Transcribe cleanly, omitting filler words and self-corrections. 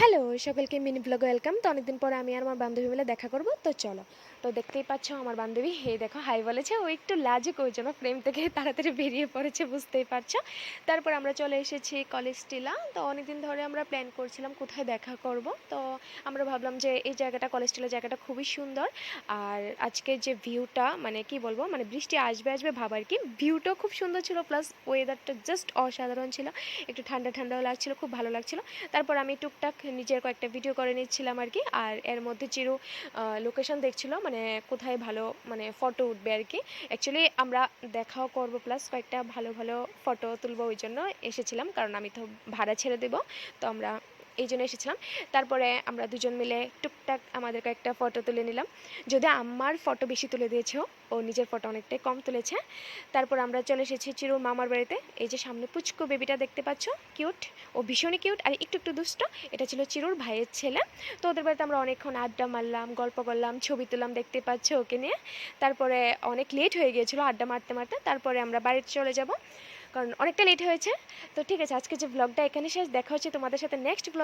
Hello সকলকে mini ব্লগে welcome. তো অনেকদিন পরে আমি আর আমার বান্ধবী মিলে দেখা করব, তো চলো। তো দেখতেই পাচ্ছ আমার বান্ধবী, হে দেখো হাই বলেছে। ও একটু লাজুক, ওই জন্য ফ্রেম থেকে তাড়াতাড়ি বেরিয়ে পড়েছে, বুঝতেই পারছো। তারপর আমরা চলে এসেছি কলেজ টিলা। তো অনেকদিন ধরে আমরা প্ল্যান করছিলাম কোথায় দেখা করব। তো আমরা ভাবলাম যে এই জায়গাটা, কলেজ টিলা জায়গাটা খুবই সুন্দর। আর আজকে যে ভিউটা, মানে কি বলবো, মানে বৃষ্টি আসবে আসবে ভাব আর কি। ভিউটাও খুব সুন্দর ছিল, প্লাস ওয়েদারটা জাস্ট অসাধারণ ছিল। একটু ঠান্ডা ঠান্ডাও লাগছিল, খুব ভালো লাগছিল। তারপর আমি টুকটাক নিজের কয়েকটা ভিডিও করে নিচ্ছিলাম আর কি। আর এর মধ্যে চিরু লোকেশন দেখছিল, মানে কোথায় ভালো মানে ফটো উঠবে আর কি। অ্যাকচুয়ালি আমরা দেখাও করব, প্লাস কয়েকটা ভালো ভালো ফটো তুলবো, ওই জন্য এসেছিলাম। কারণ আমি তো ভাড়া ছেড়ে দেবো, তো আমরা এই জন্য এসেছিলাম। তারপরে আমরা দুজন মিলে টুকটাক আমাদের কয়েকটা ফটো তুলে নিলাম। যদি আমার ফটো বেশি তুলে দিয়েছে, ও নিজের ফটো অনেকটাই কম তুলেছে। তারপর আমরা চলে এসেছি চিরুর মামার বাড়িতে। এই যে সামনে পুচকু বেবিটা দেখতে পাচ্ছ, কিউট। ও ভীষণই কিউট আর একটু একটু দুষ্ট। এটা ছিল চিরুর ভাইয়ের ছেলে। তো ওদের বাড়িতে আমরা অনেকক্ষণ আড্ডা মারলাম, গল্প করলাম, ছবি তুললাম, দেখতে পাচ্ছ ওকে নিয়ে। তারপরে অনেক লেট হয়ে গিয়েছিলো আড্ডা মারতে মারতে। তারপরে আমরা বাড়িতে চলে যাব, কারণ অনেকটা লেট হয়েছে। তো ঠিক আছে, আজকে যে ব্লগটা এখানে শেষ। দেখা হচ্ছে তোমাদের সাথে নেক্সট ব্লগ।